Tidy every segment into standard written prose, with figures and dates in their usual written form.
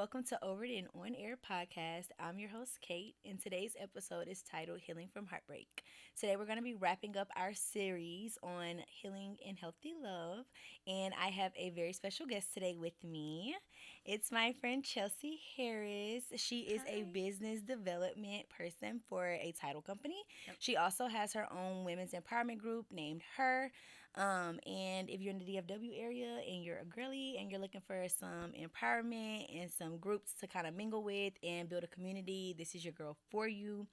welcome to Over It and On Air podcast. I'm your host, Kate, and today's episode is titled Healing from Heartbreak. Today, we're going to be wrapping up our series on healing and healthy love, and I have a very special guest today with me. It's my friend Chelsea Harris. She is a Hi. business development person for a title company. Yep. She also has her own women's empowerment group named Her. And if you're in the DFW area and you're a girly and you're looking for some empowerment and some groups to kind of mingle with and build a community, this is your girl for you.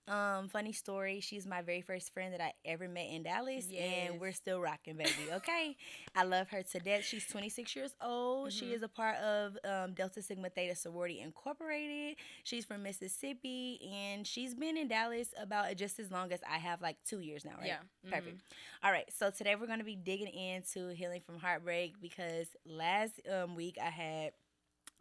Funny story, she's my very first friend that I ever met in Dallas, and Yes. we're still rocking, baby. Okay, I love her to death. She's 26 years old. She Mhm. is a part of Delta Sigma Theta Sorority Incorporated. She's from Mississippi, and she's been in Dallas about just as long as I have, like 2 years now, right? Yeah. Perfect. Mhm. All right, so today we're going to be digging into healing from heartbreak because last week I had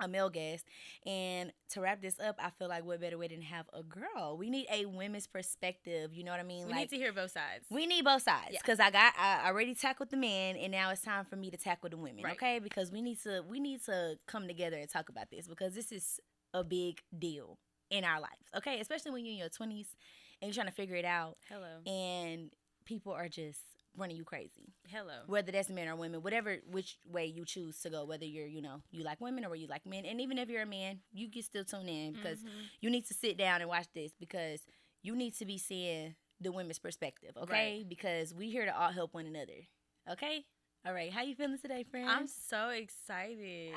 a male guest. And to wrap this up, I feel like what better way than have a girl? We need a women's perspective. You know what I mean? We Like need to hear both sides. we need both sides Yeah. because I already tackled the men, and now it's time for me to tackle the women. Right. Okay, because we need to come together and talk about this because this is a big deal in our lives. Okay, especially when you're in your 20s and you're trying to figure it out, Hello. and people are just running you crazy, Hello. whether that's men or women, whatever which way you choose to go, whether you're, you like women or you like men. And even if you're a man, you can still tune in because Mhm. you need to sit down and watch this because you need to be seeing the women's perspective, okay? Right. Because we here to all help one another. Okay? All right. How you feeling today, friend? I'm so excited.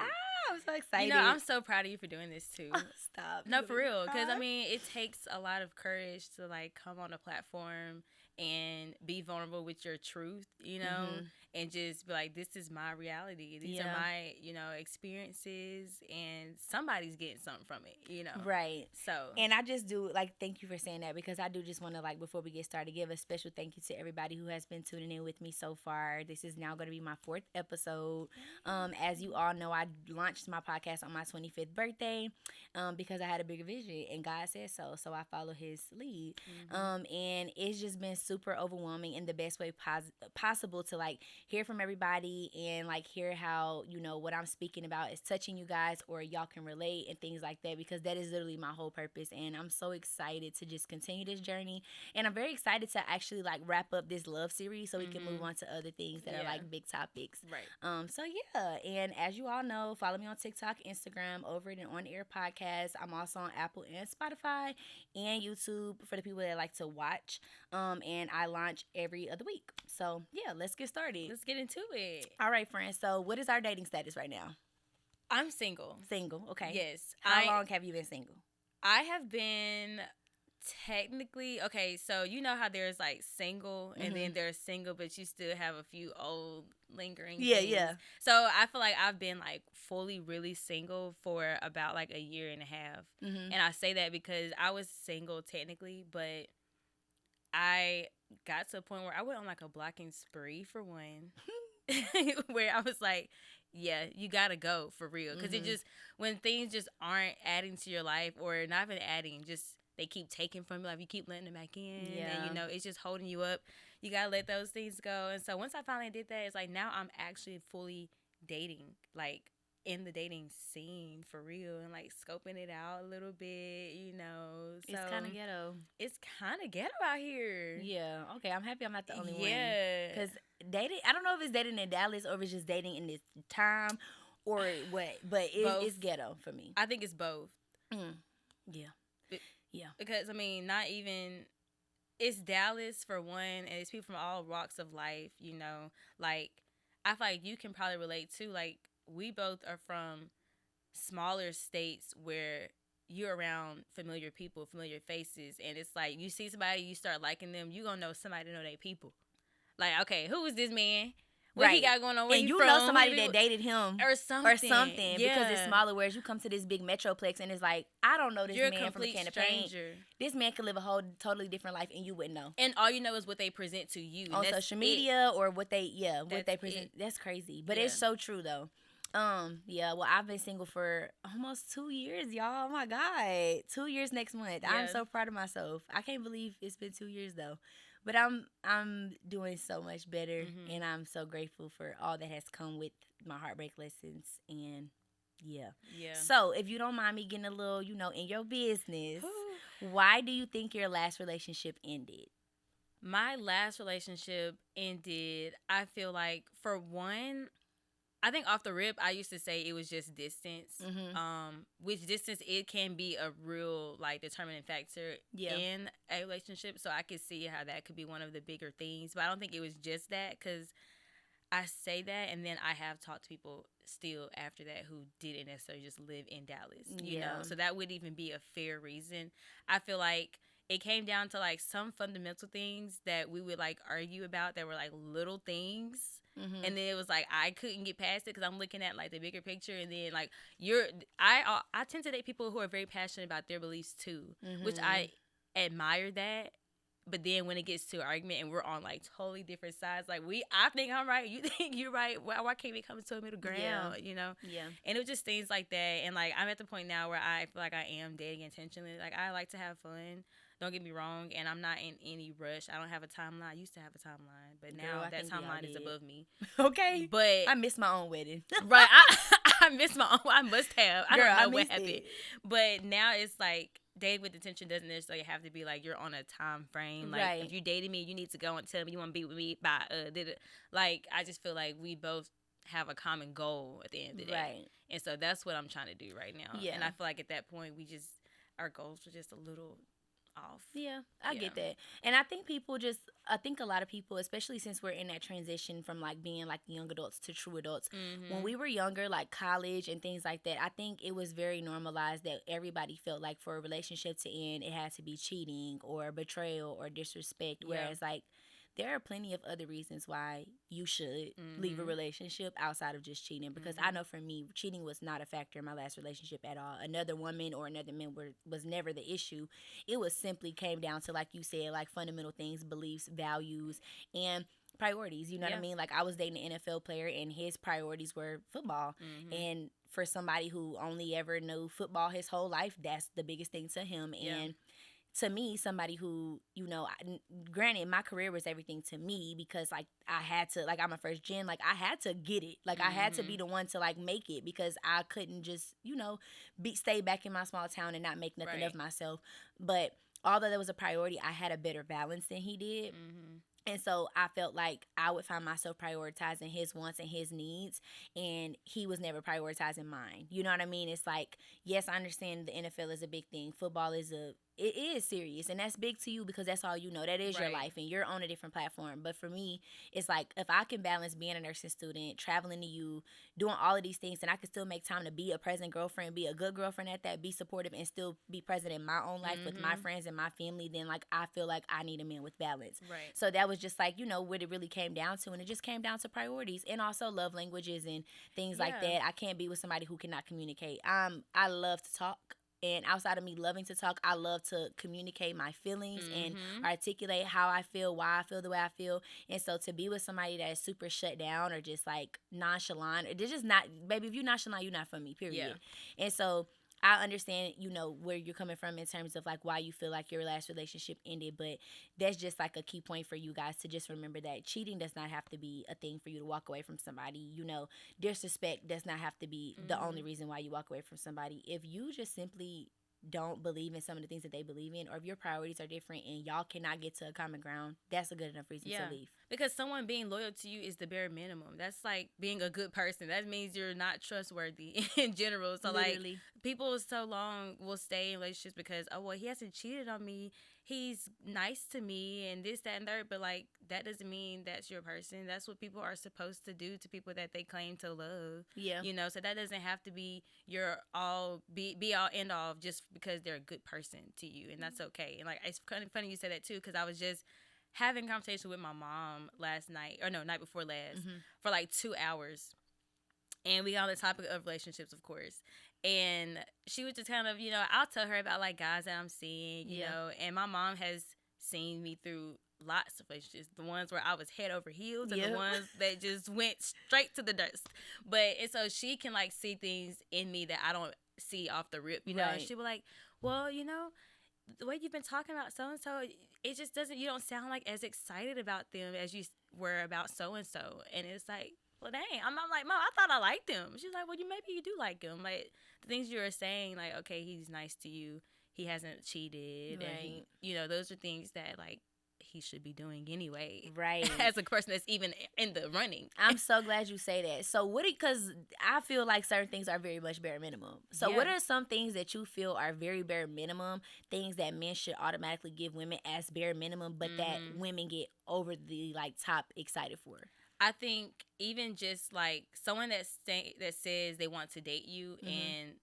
I'm so excited. I'm so proud of you for doing this too. Stop. No, You for make me real. Because, cry. it takes a lot of courage to, come on a platform and be vulnerable with your truth, Mhm. and just be like, this is my reality. These are Yeah. my, experiences, and somebody's getting something from it. Right. So, And I just do thank you for saying that because I do just want to before we get started give a special thank you to everybody who has been tuning in with me so far. This is now going to be my fourth episode. As you all know, I launched my podcast on my 25th birthday because I had a bigger vision and God said so. So I follow His lead. And it's just been super overwhelming in the best way possible to hear from everybody and hear how what I'm speaking about is touching you guys or y'all can relate and things like that because that is literally my whole purpose. And I'm so excited to just continue this journey, and I'm very excited to actually wrap up this love series so we can move on to other things that are Yeah. big topics. Right. So yeah, and as you all know, follow me on TikTok, Instagram, Over It and On Air podcast. I'm also on Apple and Spotify and YouTube for the people that like to watch. And I launch every other week. So yeah, let's get started. Let's get into it. All right, friends. So what is our dating status right now? I'm single. Single. Okay. Yes. How long have you been single? I have been technically okay, so you know how there's single and then there's single but you still have a few old lingering Yeah, things. yeah. So I feel like I've been fully really single for about a year and a half. Mm-hmm. And I say that because I was single technically, but I got to a point where I went on a blocking spree for one. Where I was like, yeah, you gotta go for real. Because it just, when things just aren't adding to your life or not even adding, just they keep taking from you. You keep letting them back in. Yeah. And, it's just holding you up. You gotta let those things go. And so once I finally did that, it's now I'm actually fully dating. In the dating scene for real and scoping it out a little bit. So It's kind of ghetto. It's kind of ghetto out here. Yeah. Okay. I'm happy I'm not the only one. Yeah. Because dating, I don't know if it's dating in Dallas or if it's just dating in this time or what, but it's ghetto for me. I think it's both. Yeah. Yeah. Because, not even, it's Dallas for one, and it's people from all walks of life, I feel like you can probably relate to, we both are from smaller states where you're around familiar people, familiar faces, and it's you see somebody, you start liking them, you gonna know somebody to know they people. Okay, who is this man? What he got going on? Where and he you from? know somebody that dated him or something. Yeah. Because it's smaller. Whereas you come to this big metroplex and it's I don't know this You're man a from a complete can of paint. stranger. This man could live a whole totally different life and you wouldn't know. And all you know is what they present to you on social media or what they present. It. That's crazy, but it's so true though. Well, I've been single for almost 2 years, y'all. Oh my God, 2 years next month. Yeah. I'm so proud of myself. I can't believe it's been 2 years though. But I'm doing so much better, and I'm so grateful for all that has come with my heartbreak lessons. And Yeah. Yeah. So, if you don't mind me getting a little, in your business, why do you think your last relationship ended? My last relationship ended, I feel like, for one, I think off the rip, I used to say it was just distance. Mm-hmm. Which distance, it can be a real like determining factor Yeah. in a relationship. So I could see how that could be one of the bigger things. But I don't think it was just that, because I say that, and then I have talked to people still after that who didn't necessarily just live in Dallas, you know? Yeah. So that would even be a fair reason. I feel like it came down to like some fundamental things that we would like argue about that were like little things. Mm-hmm. And then it was like I couldn't get past it because I'm looking at like the bigger picture, and then like I tend to date people who are very passionate about their beliefs too, which Mm-hmm. I admire that. But then when it gets to an argument and we're on like totally different sides, like I think I'm right, you think you're right. Why can't we come to a middle Yeah. ground? You know? Yeah. And it was just things like that. And like I'm at the point now where I feel like I am dating intentionally. Like I like to have fun. Don't get me wrong, and I'm not in any rush. I don't have a timeline. I used to have a timeline, but Girl, now I that think we all timeline is did. above me. Okay. But I missed my own wedding. right, I missed my own. I must have. I Girl, don't I know what missed happened. it. But now it's like dating with intention doesn't necessarily have to be like you're on a time frame. Like Right. if you dated me, you need to go and tell me you want to be with me by did it. Like I just feel like we both have a common goal at the end of the day. Right. And so that's what I'm trying to do right now. Yeah. And I feel like at that point our goals were just a little off. Yeah, I Yeah. get that. And I think a lot of people, especially since we're in that transition from like being like young adults to true adults, when we were younger, like college and things like that, I think it was very normalized that everybody felt like for a relationship to end, it had to be cheating or betrayal or disrespect. Yeah. Whereas, like, there are plenty of other reasons why you should leave a relationship outside of just cheating. Because I know for me, cheating was not a factor in my last relationship at all. Another woman or another man was never the issue. It was simply came down to, like you said, like fundamental things, beliefs, values, and priorities. You know what I Yeah. mean? Like, I was dating an NFL player and his priorities were football. And for somebody who only ever knew football his whole life, that's the biggest thing to him. Yeah. And to me, somebody who, granted, my career was everything to me because, like, I had to, like, I'm a first gen, like, I had to get it. Like, I had to be the one to, like, make it because I couldn't just, stay back in my small town and not make nothing Right. of myself. But although that was a priority, I had a better balance than he did. And so I felt like I would find myself prioritizing his wants and his needs, and he was never prioritizing mine. You know what I mean? It's like, yes, I understand the NFL is a big thing. Football it is serious, and that's big to you because that's all you know. That is your Right. life, and you're on a different platform. But for me, it's like if I can balance being a nursing student, traveling to you, doing all of these things, and I can still make time to be a present girlfriend, be a good girlfriend at that, be supportive, and still be present in my own life with my friends and my family, then like I feel like I need a man with balance. Right. So that was just like, what it really came down to. And it just came down to priorities and also love languages and things like Yeah. that. I can't be with somebody who cannot communicate. I love to talk. And outside of me loving to talk, I love to communicate my feelings and articulate how I feel, why I feel the way I feel. And so to be with somebody that is super shut down or just like nonchalant, they're just not, baby, if you're nonchalant, you're not for me, period. Yeah. And so I understand, where you're coming from in terms of like why you feel like your last relationship ended, but that's just like a key point for you guys to just remember that cheating does not have to be a thing for you to walk away from somebody. Disrespect does not have to be the only reason why you walk away from somebody. If you just simply don't believe in some of the things that they believe in, or if your priorities are different and y'all cannot get to a common ground, that's a good enough reason to leave. Because someone being loyal to you is the bare minimum. That's like being a good person. That means you're not trustworthy in general. So Literally. like people so long will stay in relationships because, oh well, he hasn't cheated on me. He's nice to me and this, that, and third. But like that doesn't mean that's your person. That's what people are supposed to do to people that they claim to love. Yeah. So that doesn't have to be your all be all end all just because they're a good person to you, and that's okay. And like it's kind of funny you said that too, because I was just having a conversation with my mom night before last for like 2 hours, and we got on the topic of relationships, of course. And she was just kind of, I'll tell her about like guys that I'm seeing, you know, and my mom has seen me through lots of relationships, the ones where I was head over heels and the ones that just went straight to the dust. And so she can like see things in me that I don't see off the rip, know. And she was like, well, the way you've been talking about so and so, it just doesn't. You don't sound like as excited about them as you were about so and so. And it's like, well, dang. I'm like, Mom, I thought I liked him. She's like, well, maybe you do like him. Like, the things you were saying, like, okay, he's nice to you. He hasn't cheated. And Right. those are things that, like, he should be doing anyway. Right. As a person that's even in the running. I'm so glad you say that. So because I feel like certain things are very much bare minimum. So what are some things that you feel are very bare minimum, things that men should automatically give women as bare minimum, but that women get over the like top excited for? I think even just like someone that says they want to date you and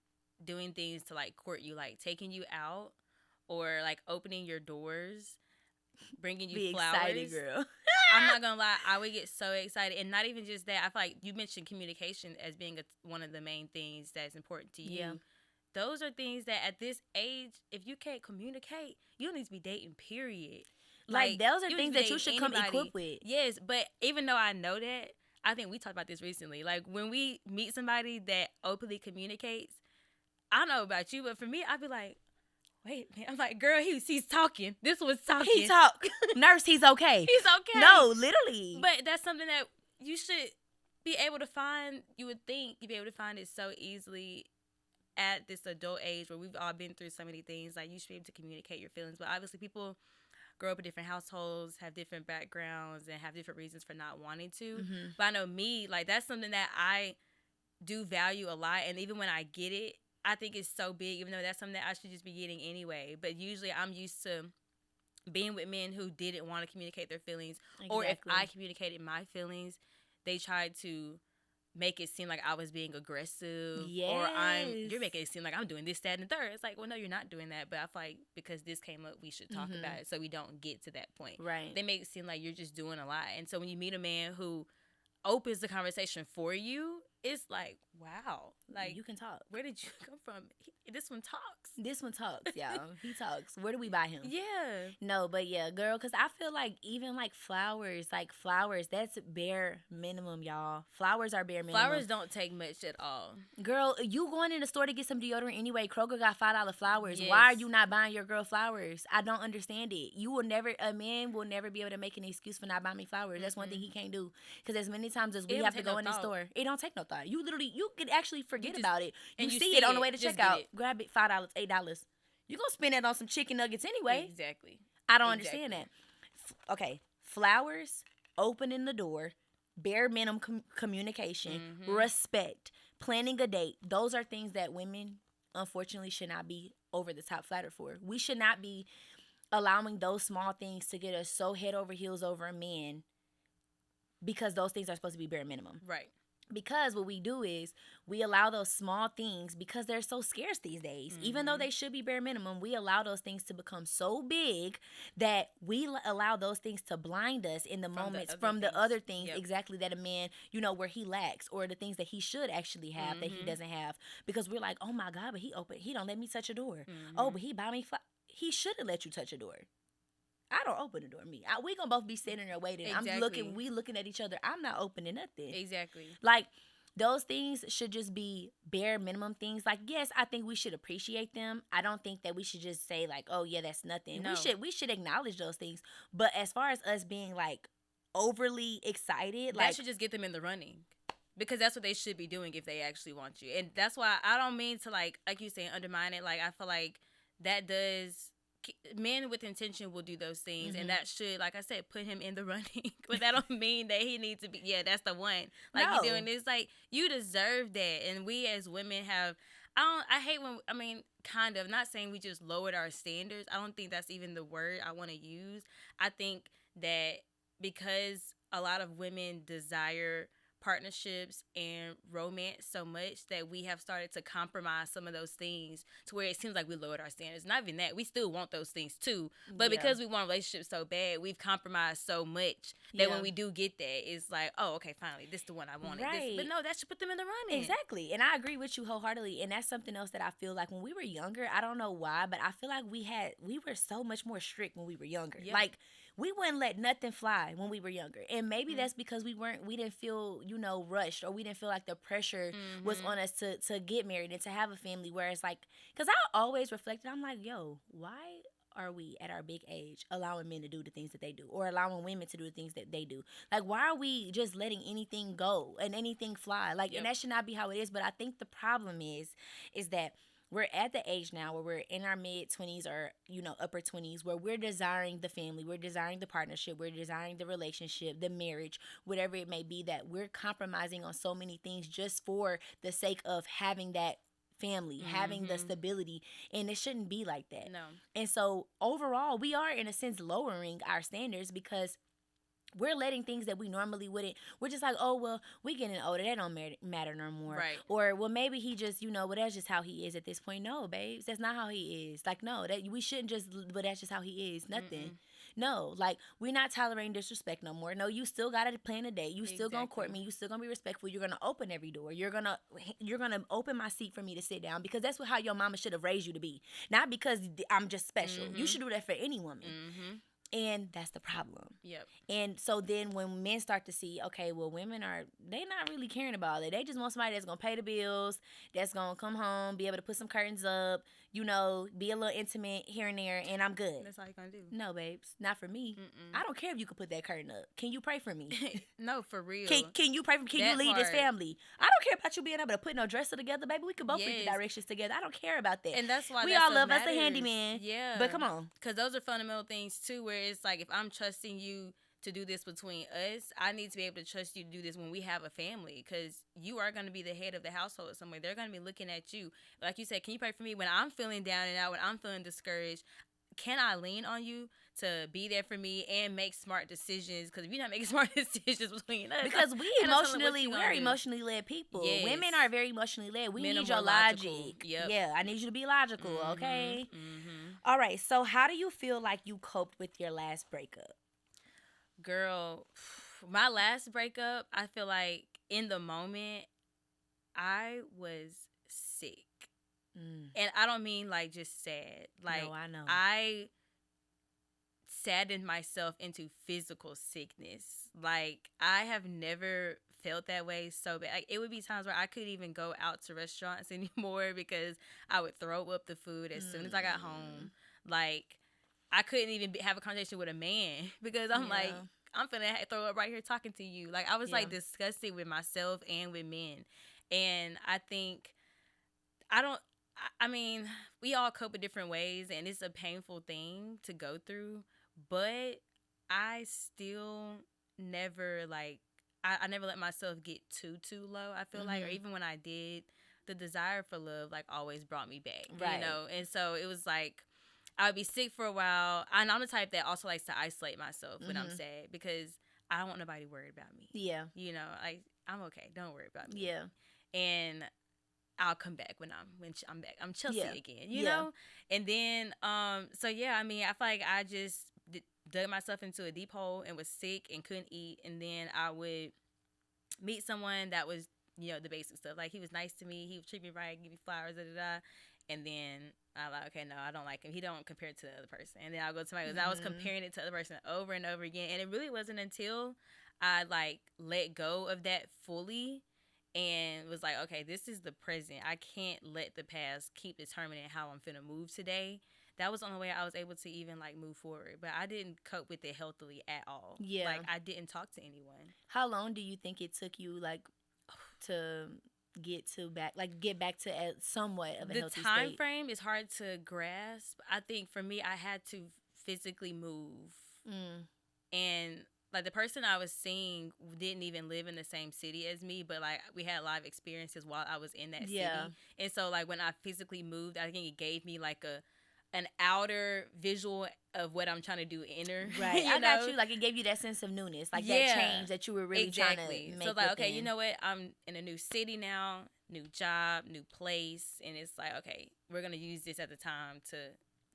doing things to like court you, like taking you out or like opening your doors, bringing you flowers. Excited, girl. I'm not gonna lie, I would get so excited, and not even just that. I feel like you mentioned communication as being one of the main things that's important to you. Yeah. Those are things that at this age, if you can't communicate, you don't need to be dating. Period. Like those are things that you should come equipped with. Yes, but even though I know that, I think we talked about this recently. Like when we meet somebody that openly communicates, I don't know about you, but for me, I'd be like, wait, man. I'm like, girl, he's talking. This was talking. He talk. Nurse, he's okay. He's okay. No, literally. But that's something that you should be able to find. You would think you'd be able to find it so easily at this adult age where we've all been through so many things. Like you should be able to communicate your feelings. But obviously people grow up in different households, have different backgrounds, and have different reasons for not wanting to. But I know me, like that's something that I do value a lot. And even when I get it, I think it's so big, even though that's something that I should just be getting anyway. But usually I'm used to being with men who didn't want to communicate their feelings. Exactly. Or if I communicated my feelings, they tried to make it seem like I was being aggressive. Yes. Or you're making it seem like I'm doing this, that, and the third. It's like, well, no, you're not doing that. But I feel like because this came up, we should talk about it so we don't get to that point. Right. They make it seem like you're just doing a lot. And so when you meet a man who opens the conversation for you, it's like, wow. Like, you can talk. Where did you come from? This one talks. This one talks, y'all. He talks. Where do we buy him? Yeah. No, but yeah, girl, because I feel like even like flowers, that's bare minimum, y'all. Flowers are bare minimum. Flowers don't take much at all. Girl, you going in the store to get some deodorant anyway. Kroger got $5 flowers. Yes. Why are you not buying your girl flowers? I don't understand it. A man will never be able to make an excuse for not buying me flowers. That's one thing he can't do. Because as many times as we have to go in the store, it don't take no thought. You could actually forget about it. You see it on the way to checkout. Grab it, $5, $8. You're going to spend that on some chicken nuggets anyway. Exactly. I don't understand that. Okay, flowers, opening the door, bare minimum communication, respect, planning a date. Those are things that women, unfortunately, should not be over the top flattered for. We should not be allowing those small things to get us so head over heels over a man because those things are supposed to be bare minimum. Right. Because what we do is we allow those small things, because they're so scarce these days, even though they should be bare minimum, we allow those things to become so big that we allow those things to blind us in the moments from the other things, exactly, that a man, where he lacks, or the things that he should actually have that he doesn't have. Because we're like, oh my God, but he don't let me touch a door. Oh, but he buy me he should have let you touch a door. I don't open the door. We gonna both be sitting there waiting. Exactly. We looking at each other. I'm not opening nothing. Exactly. Like, those things should just be bare minimum things. Like, yes, I think we should appreciate them. I don't think that we should just say like, oh yeah, that's nothing. No. We should acknowledge those things. But as far as us being like overly excited, that should just get them in the running. Because that's what they should be doing if they actually want you. And that's why I don't mean to like you saying, undermine it. Like, I feel like that does. Men with intention will do those things, and that should, like I said, put him in the running. But that don't mean that he needs to be, that's the one. Like, no. You're doing this, like, you deserve that. And we as women have, I hate when, kind of, not saying we just lowered our standards. I don't think that's even the word I want to use. I think that because a lot of women desire partnerships and romance so much that we have started to compromise some of those things to where it seems like we lowered our standards. Not even that. We still want those things too. But because we want relationships so bad, we've compromised so much that when we do get that, it's like, oh, okay, finally, this is the one I wanted. Right. But no, that should put them in the running. Exactly. And I agree with you wholeheartedly. And that's something else that I feel like when we were younger, I don't know why, but I feel like we were so much more strict when we were younger. Yeah. Like, we wouldn't let nothing fly when we were younger. And maybe that's because we didn't feel, rushed, or we didn't feel like the pressure was on us to get married and to have a family. Whereas, like, because I always reflected, I'm like, yo, why are we at our big age allowing men to do the things that they do, or allowing women to do the things that they do? Like, why are we just letting anything go and anything fly? Like, and Yep. that should not be how it is. But I think the problem is that we're at the age now where we're in our mid 20s or, upper 20s, where we're desiring the family, we're desiring the partnership, we're desiring the relationship, the marriage, whatever it may be, that we're compromising on so many things just for the sake of having that family, having the stability, and it shouldn't be like that. No. And so overall, we are in a sense lowering our standards because we're letting things that we normally wouldn't. We're just like, oh, well, we getting older. That don't matter no more. Right. Or, well, maybe he just, well, that's just how he is at this point. No, babes, that's not how he is. Like, no, that we shouldn't just, but that's just how he is. Nothing. Mm-mm. No, like, we're not tolerating disrespect no more. No, you still got to plan a date. You still gonna court me. You still gonna be respectful. You're gonna open every door. You're gonna open my seat for me to sit down, because that's how your mama should have raised you to be. Not because I'm just special. You should do that for any woman. And that's the problem. Yep. And so then when men start to see, okay, well, women they not really caring about it. They just want somebody that's going to pay the bills, that's going to come home, be able to put some curtains up, be a little intimate here and there, and I'm good. That's all you're going to do. No, babes. Not for me. Mm-mm. I don't care if you could put that curtain up. Can you pray for me? No, for real. Can you pray for me? Can you lead this family? I don't care about you being able to put no dresser together, baby. We could both read the directions together. I don't care about that. And that's why we all love us a handyman. Yeah. But come on. Because those are fundamental things, too, where it's like, if I'm trusting you to do this between us, I need to be able to trust you to do this when we have a family, because you are going to be the head of the household somewhere. They're going to be looking at you. Like you said, can you pray for me when I'm feeling down and out, when I'm feeling discouraged? Can I lean on you to be there for me and make smart decisions? Because if you're not making smart decisions between us, because we're emotionally led people. Yes. Women are very emotionally led. We Men need your logic. Yep. Yeah, I need you to be logical. Okay. Mm-hmm. All right. So, how do you feel like you coped with your last breakup? Girl, my last breakup, I feel like in the moment, I was sick. And I don't mean like just sad. Like, no, I know. I saddened myself into physical sickness. Like, I have never felt that way so bad. Like, it would be times where I couldn't even go out to restaurants anymore because I would throw up the food as soon as I got home. Like, I couldn't even have a conversation with a man because I'm like, I'm finna throw up right here talking to you. Like, I was like disgusted with myself and with men. And I think, I mean, we all cope in different ways, and it's a painful thing to go through, but I still never, like, I never let myself get too low, I feel like, or even when I did, the desire for love, like, always brought me back, you know? And so it was like, I would be sick for a while, and I'm the type that also likes to isolate myself when I'm sad, because I don't want nobody worried about me. Yeah. You know, I'm okay, don't worry about me. Yeah. And I'll come back when I'm back. I'm Chelsea again, you know? And then, so yeah, I mean, I feel like I just dug myself into a deep hole and was sick and couldn't eat. And then I would meet someone that was, the basic stuff. Like, he was nice to me. He would treat me right, give me flowers, da-da-da. And then I'm like, okay, no, I don't like him. He don't compare it to the other person. And then I'll go to somebody else. I was comparing it to the other person over and over again. And it really wasn't until I, like, let go of that fully and was like, okay, this is the present. I can't let the past keep determining how I'm finna move today. That was the only way I was able to even, like, move forward. But I didn't cope with it healthily at all. Yeah. Like, I didn't talk to anyone. How long do you think it took you, like, to get back to somewhat of a healthy state? The time frame is hard to grasp. I think for me, I had to physically move. And, like, the person I was seeing didn't even live in the same city as me, but, like, we had a lot of experiences while I was in that city. And so, like, when I physically moved, I think it gave me, like, an outer visual of what I'm trying to do inner. Right. I got you. Like, it gave you that sense of newness, like that change that you were really trying to make. So, like, okay, you know what? I'm in a new city now, new job, new place. And it's like, okay, we're going to use this at the time to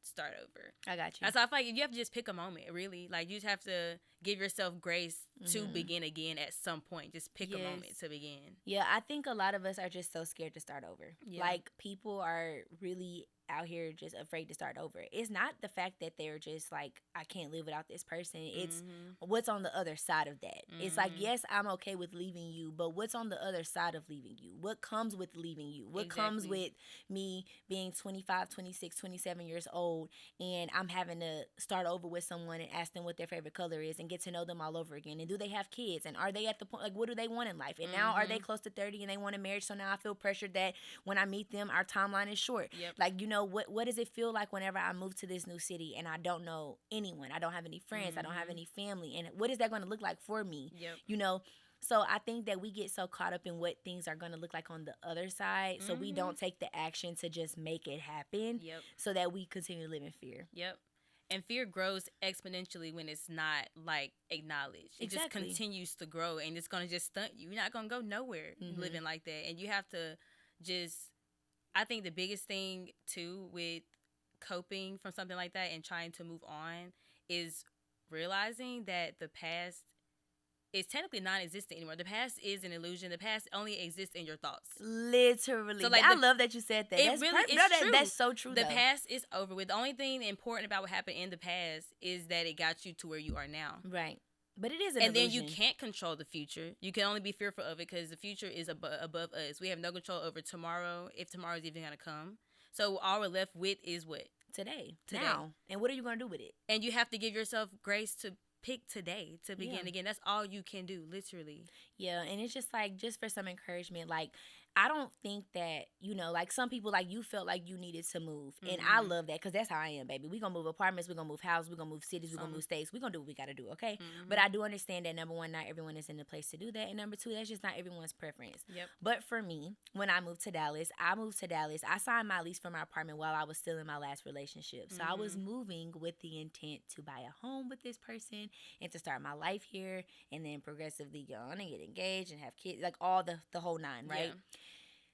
start over. I got you. So I feel like you have to just pick a moment, really. Like, you just have to give yourself grace to Mm-hmm. begin again at some point. Just pick a Yes. moment to begin. Yeah, I think a lot of us are just so scared to start over. Yeah. Like, people are really out here just afraid to start over. It's not the fact that they're just like, I can't live without this person. It's what's on the other side of that. It's like, yes, I'm okay with leaving you, but what's on the other side of leaving you? What comes with leaving you? What comes with me being 25, 26, 27 years old, and I'm having to start over with someone and ask them what their favorite color is and get to know them all over again? And do they have kids? And are they at the point, like, what do they want in life? And now are they close to 30 and they want a marriage? So now I feel pressured that when I meet them, our timeline is short. Yep. Like, what does it feel like whenever I move to this new city and I don't know anyone? I don't have any friends. I don't have any family. And what is that going to look like for me? Yep. So I think that we get so caught up in what things are going to look like on the other side, so we don't take the action to just make it happen. Yep. So that we continue to live in fear. Yep. And fear grows exponentially when it's not, like, acknowledged. It just continues to grow, and it's going to just stunt you. You're not going to go nowhere living like that. And you have to just, I think the biggest thing, too, with coping from something like that and trying to move on is realizing that the past is technically non-existent anymore. The past is an illusion. The past only exists in your thoughts. Literally. So, like, I love that you said that. That's really is true. That's so true. The past is over with. The only thing important about what happened in the past is that it got you to where you are now. Right. But it is an illusion. Then you can't control the future. You can only be fearful of it because the future is above us. We have no control over tomorrow, if tomorrow is even going to come. So all we're left with is what? Today. Now. And what are you going to do with it? And you have to give yourself grace to pick today to begin again. That's all you can do, literally. Yeah, and it's just like, just for some encouragement, like, I don't think that, like, some people, like, you felt like you needed to move. And I love that, because that's how I am, baby. We're going to move apartments, we're going to move houses, we're going to move cities, we're going to move states. We're going to do what we got to do, okay? But I do understand that, number one, not everyone is in the place to do that. And number two, that's just not everyone's preference. Yep. But for me, when I moved to Dallas, I signed my lease for my apartment while I was still in my last relationship. So I was moving with the intent to buy a home with this person and to start my life here, and then progressively go on and get engaged and have kids, like all the whole nine, right? Yeah.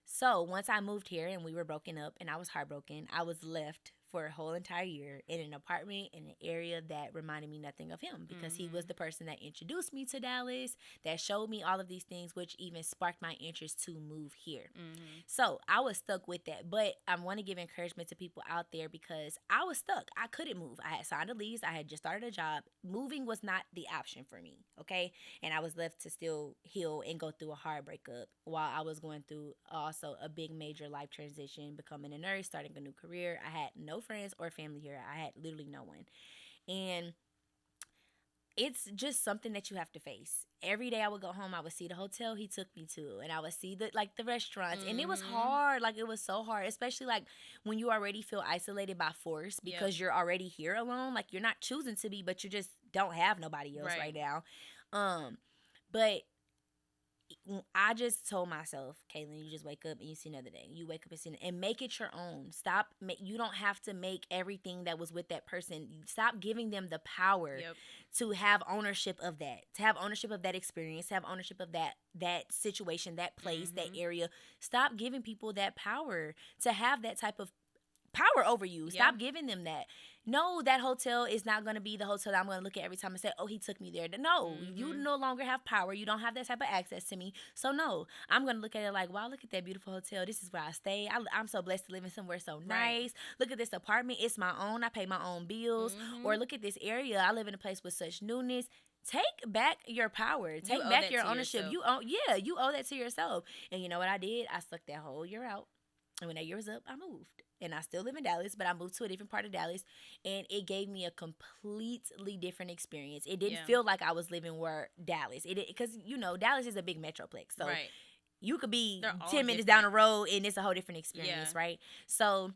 So once I moved here and we were broken up and I was heartbroken, I was left for a whole entire year in an apartment in an area that reminded me nothing of him, because he was the person that introduced me to Dallas, that showed me all of these things, which even sparked my interest to move here. So I was stuck with that. But I want to give encouragement to people out there, because I was stuck. I couldn't move. I had signed a lease. I had just started a job. Moving was not the option for me, okay? And I was left to still heal and go through a hard breakup while I was going through also a big major life transition, becoming a nurse, starting a new career. I had no friends or family here. I had literally no one. And it's just something that you have to face. Every day I would go home, I would see the hotel he took me to, and I would see the restaurants. And it was hard. Like, it was so hard, especially like when you already feel isolated by force, because you're already here alone. Like, you're not choosing to be, but you just don't have nobody else right now. But I just told myself, Kaylin, you just wake up and you see another day. You wake up and see, and make it your own. You don't have to make everything that was with that person. Stop giving them the power to have ownership of that, to have ownership of that experience, to have ownership of that situation, that place, that area. Stop giving people that power to have that type of power over you. Stop giving them that. No, that hotel is not going to be the hotel that I'm going to look at every time and say, oh, he took me there. No, you no longer have power. You don't have that type of access to me. So no, I'm going to look at it like, wow, look at that beautiful hotel. This is where I stay. I'm so blessed to live in somewhere so nice. Look at this apartment. It's my own. I pay my own bills. Or look at this area. I live in a place with such newness. Take back your power. Take back your ownership. You owe that to yourself. And you know what I did? I stuck that whole year out. And when that year was up, I moved. And I still live in Dallas, but I moved to a different part of Dallas. And it gave me a completely different experience. It didn't feel like I was living where Dallas. Because, Dallas is a big metroplex. So you could be 10 minutes down the road and it's a whole different experience, right? So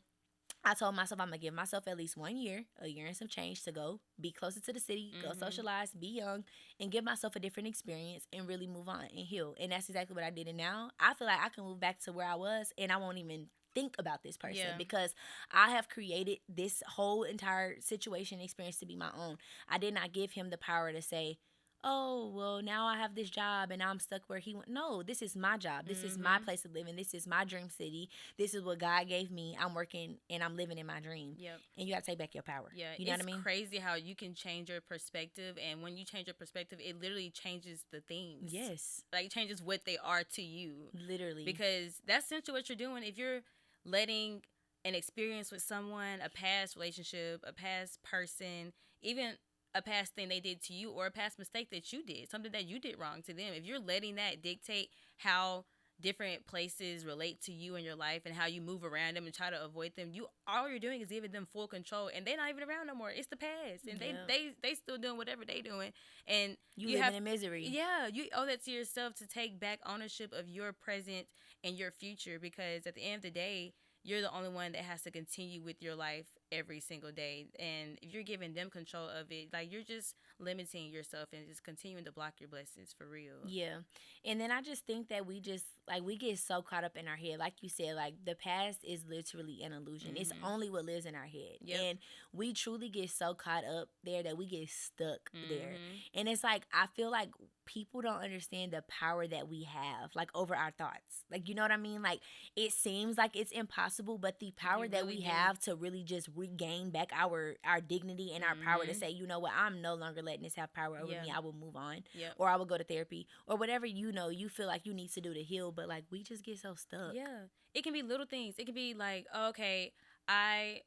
I told myself I'm going to give myself at least 1 year, a year and some change, to go be closer to the city, go socialize, be young, and give myself a different experience and really move on and heal. And that's exactly what I did. And now I feel like I can move back to where I was and I won't even think about this person because I have created this whole entire situation experience to be my own. I did not give him the power to say, oh, well, now I have this job and I'm stuck where he went. No, this is my job. This is my Mm-hmm. place of living. This is my dream city. This is what God gave me. I'm working and I'm living in my dream. Yep. And you got to take back your power. Yeah, You know what it's I mean? crazy how you can change your perspective, and when you change your perspective, it literally changes the things. Yes. Like it changes what they are to you. Literally. Because that's essentially what you're doing. If you're letting an experience with someone, a past relationship, a past person, even a past thing they did to you, or a past mistake that you did, something that you did wrong to them, if you're letting that dictate how different places relate to you in your life and how you move around them and try to avoid them, you all you're doing is giving them full control, and they're not even around no more. It's the past, and Yeah. they still doing whatever they doing, and You you living have in misery. yeah, you owe that to yourself to take back ownership of your present and your future, because at the end of the day, you're the only one that has to continue with your life every single day. And if you're giving them control of it, like you're just limiting yourself and just continuing to block your blessings for real. Yeah. And then I just think that we just like we get so caught up in our head. Like you said, like the past is literally an illusion. It's only what lives in our head. Yep. And we truly get so caught up there that we get stuck there. Mhm. And it's like I feel like people don't understand the power that we have like over our thoughts. Like you know what I mean? Like it seems like it's impossible, but the power You that really we do. have to really just regain back our dignity and our power to Mhm. say, you know what, I'm no longer letting this have power over Yeah. me. I will move on. Yep. Or I will go to therapy or whatever you know you feel like you need to do to heal, but like we just get so stuck. Yeah. It can be little things. It can be like, oh, okay, I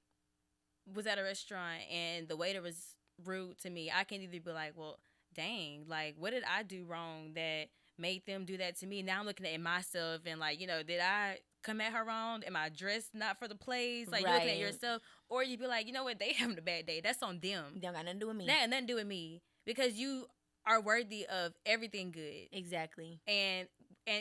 was at a restaurant and the waiter was rude to me. I can either be like, well, dang, like what did I do wrong that made them do that to me? Now I'm looking at myself and like, did I come at her wrong? Am I dressed not for the place? Like you're looking at Right. yourself, or you be like, you know what, they having a bad day. That's on them. Don't got nothing to do with me. That had nothing to do with me, because you are worthy of everything good. Exactly. And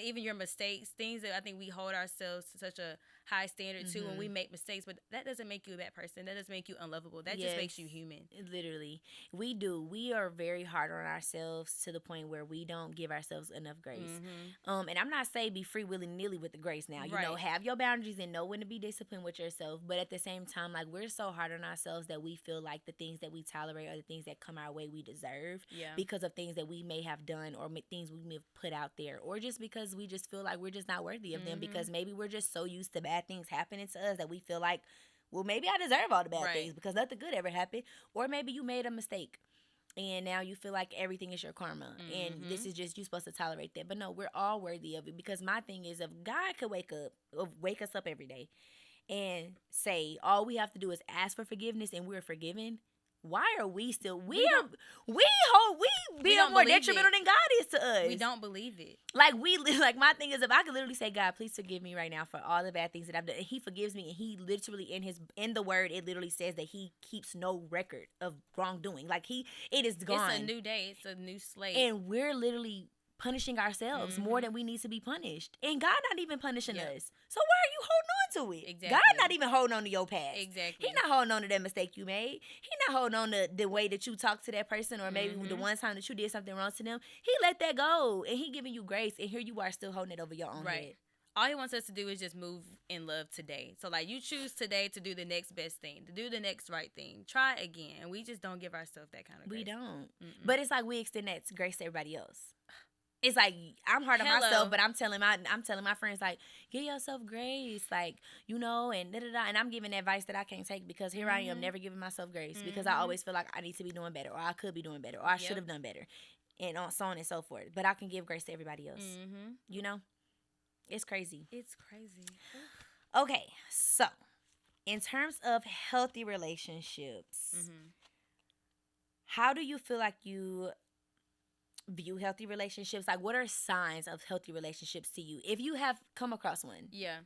even your mistakes, things that I think we hold ourselves to such a high standard to when we make mistakes, but that doesn't make you a bad person. That doesn't make you unlovable. That just makes you human. Literally. We do. We are very hard on ourselves to the point where we don't give ourselves enough grace. And I'm not saying be free willy-nilly with the grace now. You know, Right. have your boundaries and know when to be disciplined with yourself. But at the same time, like we're so hard on ourselves that we feel like the things that we tolerate are the things that come our way we deserve. Yeah. Because of things that we may have done or things we may have put out there, or just because we just feel like we're just not worthy of them, because maybe we're just so used to bad things happening to us that we feel like, well, maybe I deserve all the bad Right. things because nothing good ever happened. Or maybe you made a mistake and now you feel like everything is your karma and this is just you supposed to tolerate that. But no, we're all worthy of it, because my thing is, if God could wake us up every day and say all we have to do is ask for forgiveness and we're forgiven, why are we still we don't more believe detrimental it. than God is to us. We don't believe it. Like like my thing is, if I could literally say, God, please forgive me right now for all the bad things that I've done, and He forgives me, and He literally in the Word it literally says that He keeps no record of wrongdoing. Like it is gone. It's a new day. It's a new slate. And we're literally punishing ourselves more than we need to be punished, and God not even punishing us. So why are you holding on to it? Exactly. God not even holding on to your past. Exactly. He not holding on to that mistake you made. He not holding on to the way that you talked to that person, or maybe the one time that you did something wrong to them. He let that go, and He giving you grace, and here you are still holding it over your own head. All He wants us to do is just move in love today. So like you choose today to do the next best thing, to do the next right thing. Try again. And we just don't give ourselves that kind of grace. We don't. But it's like we extend that grace to everybody else. It's like I'm hard on myself, but I'm telling my friends, like, give yourself grace, like, and da-da-da. And I'm giving advice that I can't take, because here I am never giving myself grace, because I always feel like I need to be doing better, or I could be doing better, or I should have done better, and so on and so forth. But I can give grace to everybody else. It's crazy. It's crazy. Okay, so in terms of healthy relationships, how do you feel like you view healthy relationships? Like, what are signs of healthy relationships to you, if you have come across one? Yeah,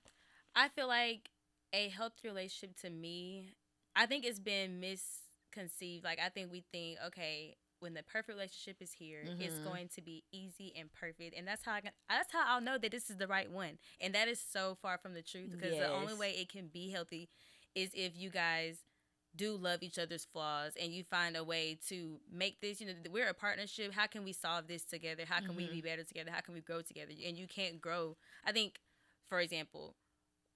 I feel like a healthy relationship to me, I think it's been misconceived. Like, I think we think, okay, when the perfect relationship is here, it's going to be easy and perfect, and that's how I'll know that this is the right one. And that is so far from the truth, because the only way it can be healthy is if you guys do love each other's flaws, and you find a way to make this, we're a partnership. How can we solve this together? How can we be better together? How can we grow together? And you can't grow. I think, for example,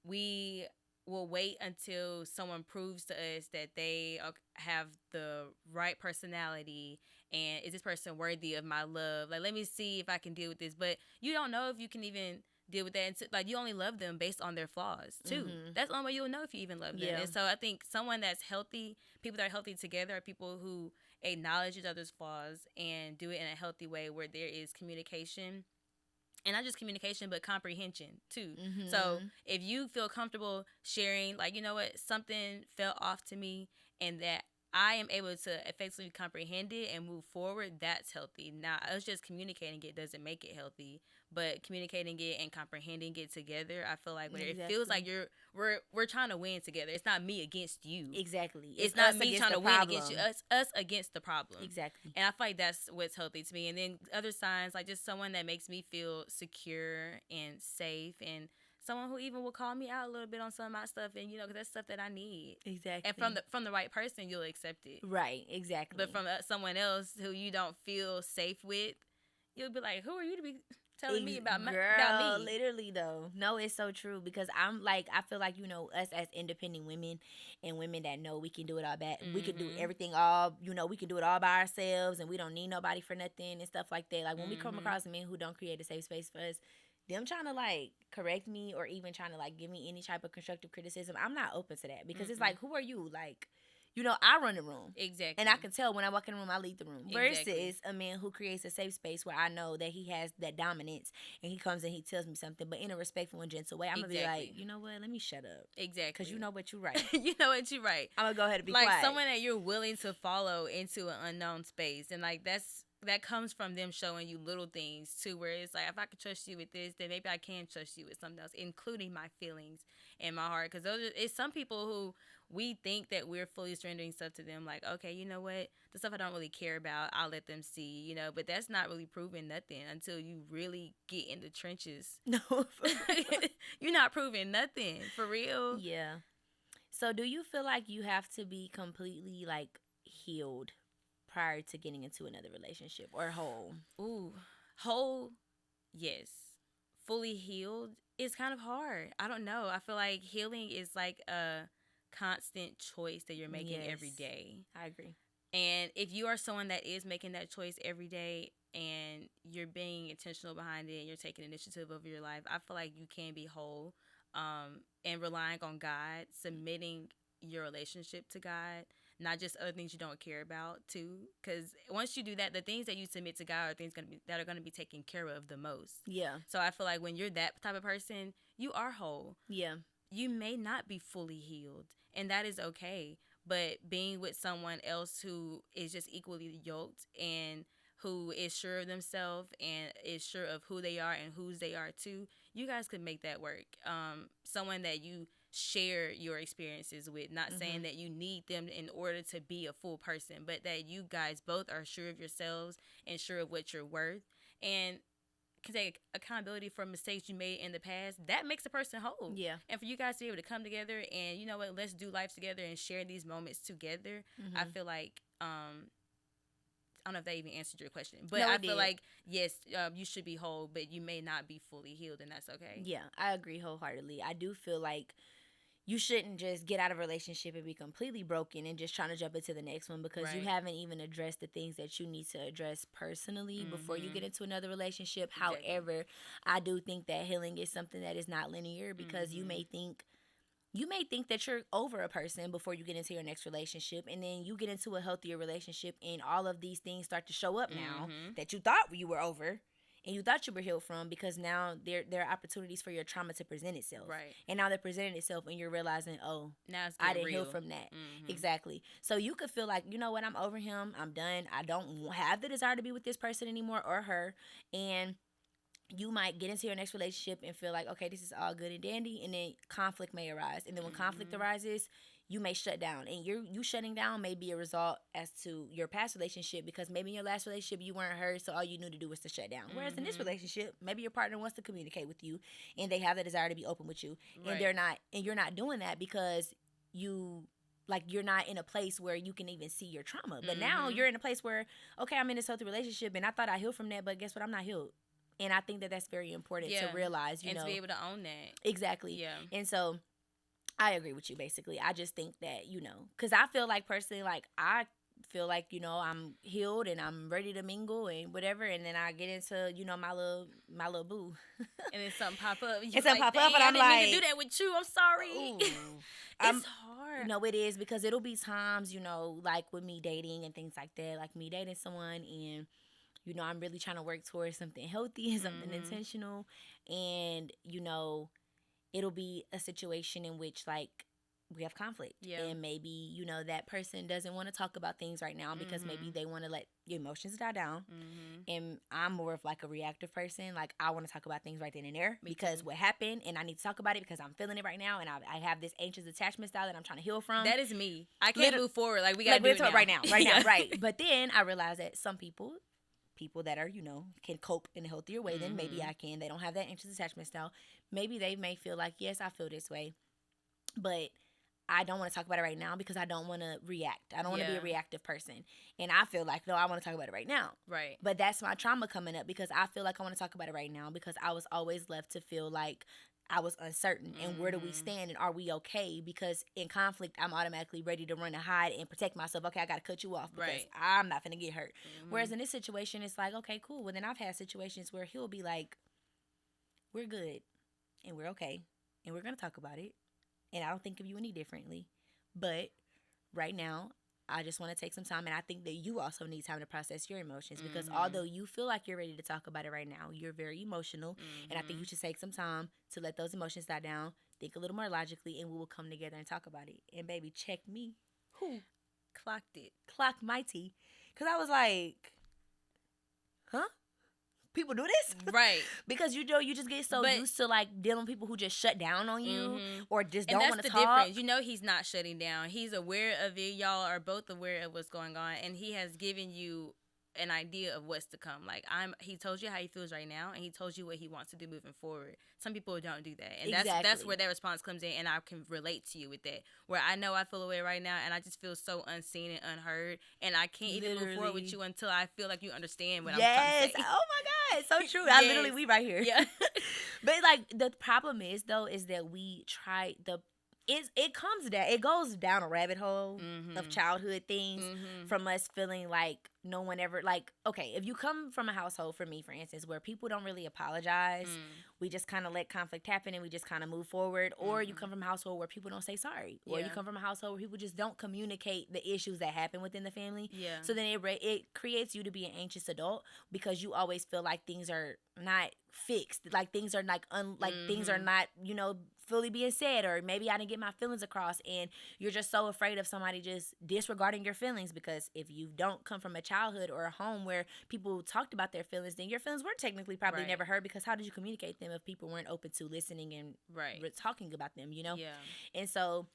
we will wait until someone proves to us that they have the right personality, and is this person worthy of my love? Like, let me see if I can deal with this. But you don't know if you can even deal with that. And like, you only love them based on their flaws too. That's the only way you'll know if you even love them. Yeah. And so I think someone that's healthy, people that are healthy together, are people who acknowledge each other's flaws and do it in a healthy way where there is communication, and not just communication but comprehension too. So if you feel comfortable sharing, like, you know what, something fell off to me, and that I am able to effectively comprehend it and move forward, that's healthy. Now, us just communicating it doesn't make it healthy, but communicating it and comprehending it together, I feel like when it feels like we're trying to win together. It's not me against you. Exactly. It's not me trying to win against you. Us against the problem. Exactly. And I feel like that's what's healthy to me. And then other signs, like just someone that makes me feel secure and safe, and someone who even will call me out a little bit on some of my stuff, and because that's stuff that I need. Exactly. And from the right person, you'll accept it. Right. Exactly. But from someone else who you don't feel safe with, you'll be like, who are you to be telling me about me? Literally though. No, it's so true, because I feel like, us as independent women and women that know we can do it all back. We can do everything all, we can do it all by ourselves, and we don't need nobody for nothing and stuff like that. Like when we come across men who don't create a safe space for us, them trying to like correct me or even trying to like give me any type of constructive criticism, I'm not open to that, because it's like, who are you? Like, I run the room. Exactly. And I can tell when I walk in the room, I lead the room. Exactly. Versus a man who creates a safe space where I know that he has that dominance, and he comes and he tells me something, but in a respectful and gentle way. I'm going to be like, you know what? Let me shut up. Exactly. Because you know what? You're right. You know what? You're right. I'm going to go ahead and be like quiet. Someone that you're willing to follow into an unknown space. And like that comes from them showing you little things too, where it's like, if I could trust you with this, then maybe I can trust you with something else, including my feelings and my heart. Because it's some people who we think that we're fully surrendering stuff to them, like, okay, you know what, the stuff I don't really care about, I'll let them see, but that's not really proving nothing until you really get in the trenches. No. You're not proving nothing, for real. Yeah. So do you feel like you have to be completely like healed prior to getting into another relationship, or whole? Ooh, whole, yes. Fully healed is kind of hard. I don't know. I feel like healing is like a constant choice that you're making every day. I agree. And if you are someone that is making that choice every day, and you're being intentional behind it, and you're taking initiative over your life, I feel like you can be whole, and relying on God, submitting your relationship to God, not just other things you don't care about too. Because once you do that, the things that you submit to God are things that are going to be taken care of the most. Yeah. So I feel like when you're that type of person, you are whole. Yeah. You may not be fully healed, and that is okay. But being with someone else who is just equally yoked, and who is sure of themselves and is sure of who they are and whose they are too, you guys could make that work. Someone that you share your experiences with, not saying that you need them in order to be a full person, but that you guys both are sure of yourselves and sure of what you're worth, and can take accountability for mistakes you made in the past. That makes a person whole. Yeah. And for you guys to be able to come together and, you know what, let's do life together and share these moments together, I feel like, I don't know if that even answered your question, but No, I feel like, yes, you should be whole, but you may not be fully healed, and that's okay. Yeah, I agree wholeheartedly. I do feel like you shouldn't just get out of a relationship and be completely broken and just trying to jump into the next one, because you haven't even addressed the things that you need to address personally before you get into another relationship. Exactly. However, I do think that healing is something that is not linear, because you may think that you're over a person before you get into your next relationship, and then you get into a healthier relationship, and all of these things start to show up now that you thought you were over and you thought you were healed from, because now there are opportunities for your trauma to present itself. Right. And now they're presenting itself, and you're realizing, oh, now it's I didn't heal real from that. Exactly. So you could feel like, you know what, I'm over him, I'm done, I don't have the desire to be with this person anymore, or her, and you might get into your next relationship and feel like, okay, this is all good and dandy, and then conflict may arise. And then when conflict arises, you may shut down. And you shutting down may be a result as to your past relationship, because maybe in your last relationship you weren't heard, so all you knew to do was to shut down. Whereas in this relationship, maybe your partner wants to communicate with you, and they have the desire to be open with you. And you're not doing that because you're not in a place where you can even see your trauma. But now you're in a place where, okay, I'm in this healthy relationship, and I thought I healed from that, but guess what? I'm not healed. And I think that that's very important to realize, and to be able to own that. Exactly. Yeah. And so I agree with you. Basically, I just think that because I feel like personally, like I feel like I'm healed and I'm ready to mingle and whatever, and then I get into my little boo, And then something pop up. You and something like, pop up, dang, and I I'm didn't mean to do like, that with you. I'm sorry. ooh, It's I'm. hard. It is because it'll be times, like with me dating and things like that, like me dating someone and I'm really trying to work towards something healthy and something Mm-hmm. intentional, and it'll be a situation in which like we have conflict, Yeah. and maybe that person doesn't want to talk about things right now because maybe Mm-hmm. they want to let your emotions die down, Mm-hmm. and I'm more of like a reactive person. Like I want to talk about things right then and there Me because too. what happened, and I need to talk about it because I'm feeling it right now, and I have this anxious attachment style that I'm trying to heal from. That is me. I can't move forward. Like we gotta Like do we're it now. right now, right Yeah. now, right. But then I realized that some people that are can cope in a healthier way than maybe I can. They don't have that anxious attachment style. Maybe they may feel like, yes, I feel this way, but I don't want to talk about it right now because I don't want to react. I don't want to be a reactive person. And I feel like, no, I want to talk about it right now. Right. But that's my trauma coming up because I feel like I want to talk about it right now because I was always left to feel like I was uncertain. And where do we stand? And are we okay? Because in conflict, I'm automatically ready to run and hide and protect myself. Okay, I got to cut you off because I'm not going to get hurt. Whereas in this situation, it's like, okay, cool. Well, then I've had situations where he'll be like, we're good and we're okay and we're going to talk about it. And I don't think of you any differently. But right now, I just want to take some time. And I think that you also need time to process your emotions because although you feel like you're ready to talk about it right now, you're very emotional. And I think you should take some time to let those emotions die down, think a little more logically, and we will come together and talk about it. And baby, check me. Who Clocked it. clocked my tea? Because I was like, huh? People do this, right? Because you just get so used to like dealing with people who just shut down on you or just don't want to talk. That's the difference. He's not shutting down. He's aware of it. Y'all are both aware of what's going on, and he has given you an idea of what's to come. Like he told you how he feels right now, and he told you what he wants to do moving forward. Some people don't do that, and that's where that response comes in, and I can relate to you with that. Where I know I feel away right now, and I just feel so unseen and unheard, and I can't even move forward with you until I feel like you understand what I'm trying to say. Oh my God, so true. Yes. We right here. Yeah. But like the problem is though, is that we try it goes down a rabbit hole of childhood things from us feeling like no one ever like, okay, if you come from a household, for me for instance, where people don't really apologize, we just kind of let conflict happen and we just kind of move forward, or you come from a household where people don't say sorry, or you come from a household where people just don't communicate the issues that happen within the family, so then it creates you to be an anxious adult because you always feel like things are not fixed, like things are like things are not fully being said, or maybe I didn't get my feelings across, and you're just so afraid of somebody just disregarding your feelings, because if you don't come from a childhood or a home where people talked about their feelings, then your feelings were technically probably never heard, because how did you communicate them if people weren't open to listening and talking about them, And so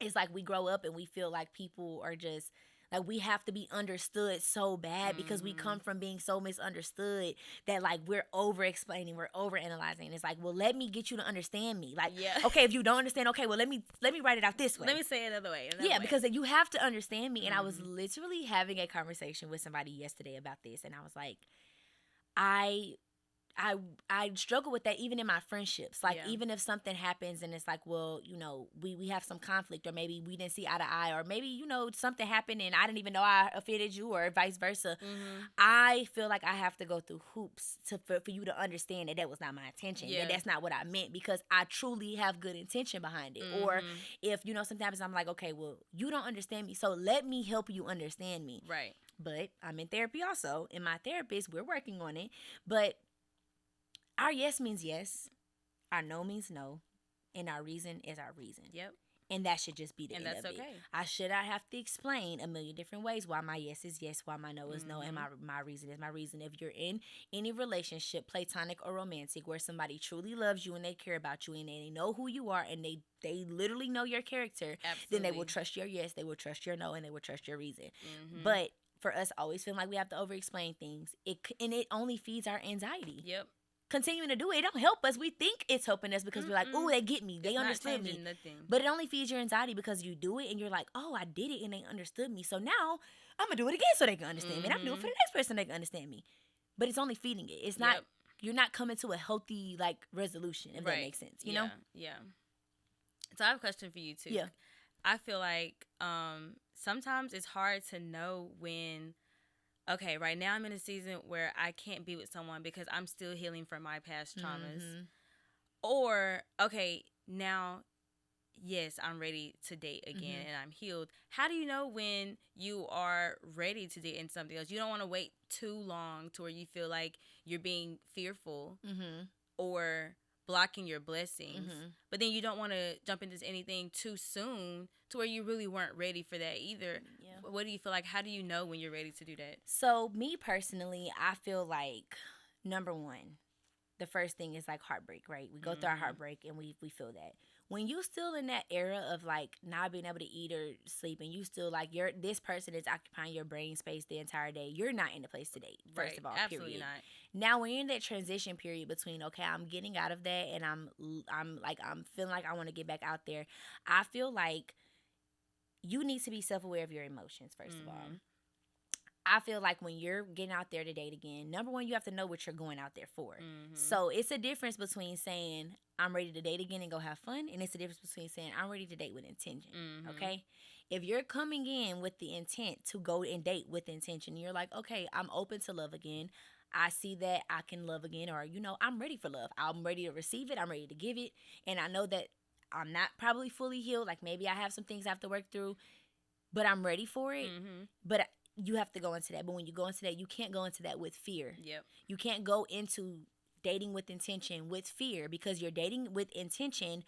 it's like we grow up and we feel like people are just like, we have to be understood so bad because we come from being so misunderstood that like we're over explaining, we're over analyzing. It's like, well, let me get you to understand me. Like, okay, if you don't understand, okay, well, let me write it out this way. Let me say it another way. Because you have to understand me. And I was literally having a conversation with somebody yesterday about this, and I was like, I struggle with that even in my friendships. Like, even if something happens and it's like, well, we have some conflict, or maybe we didn't see eye to eye, or maybe, something happened and I didn't even know I offended you, or vice versa. I feel like I have to go through hoops for you to understand that that was not my intention. That that's not what I meant, because I truly have good intention behind it. Or if, sometimes I'm like, okay, well, you don't understand me, so let me help you understand me. Right. But I'm in therapy also. And my therapist, we're working on it. But our yes means yes, our no means no, and our reason is our reason. Yep. And that should just be the end of it. And that's okay. I should not have to explain a million different ways why my yes is yes, why my no is no, and my reason is my reason. If you're in any relationship, platonic or romantic, where somebody truly loves you and they care about you and they know who you are and they literally know your character, then they will trust your yes, they will trust your no, and they will trust your reason. But for us always feeling like we have to over-explain things, it only feeds our anxiety. Yep. Continuing to do it don't help us. We think it's helping us because we're like, oh, they get me, they understood me. Nothing. But it only feeds your anxiety because you do it and you're like, oh, I did it and they understood me, so now I'm gonna do it again so they can understand me, and I'm gonna do it for the next person, they can understand me. But it's only feeding it. It's not you're not coming to a healthy like resolution, if that makes sense, you know? Yeah. So I have a question for you too. Yeah. I feel like sometimes it's hard to know when, okay, right now I'm in a season where I can't be with someone because I'm still healing from my past traumas. Mm-hmm. Or, okay, now, yes, I'm ready to date again and I'm healed. How do you know when you are ready to date in something else? You don't want to wait too long to where you feel like you're being fearful Mm-hmm. or blocking your blessings. Mm-hmm. But then you don't want to jump into anything too soon to where you really weren't ready for that either. Yeah. What do you feel like? How do you know when you're ready to do that? So me personally, I feel like number one, the first thing is like heartbreak, right? We go through our heartbreak and we feel that. When you still in that era of like not being able to eat or sleep and you still like this person is occupying your brain space the entire day, you're not in the place to date, first of all, Absolutely period. not. Now we're in that transition period between, okay, I'm getting out of that and I'm feeling like I want to get back out there. I feel like you need to be self-aware of your emotions, first of all. I feel like when you're getting out there to date again, number one, you have to know what you're going out there for. So it's a difference between saying, I'm ready to date again and go have fun, and it's a difference between saying, I'm ready to date with intention. Okay? If you're coming in with the intent to go and date with intention, you're like, okay, I'm open to love again. I see that I can love again, or, I'm ready for love. I'm ready to receive it. I'm ready to give it. And I know that I'm not probably fully healed. Like maybe I have some things I have to work through, but I'm ready for it. But you have to go into that. But when you go into that, you can't go into that with fear. Yep. You can't go into dating with intention with fear, because you're dating with intention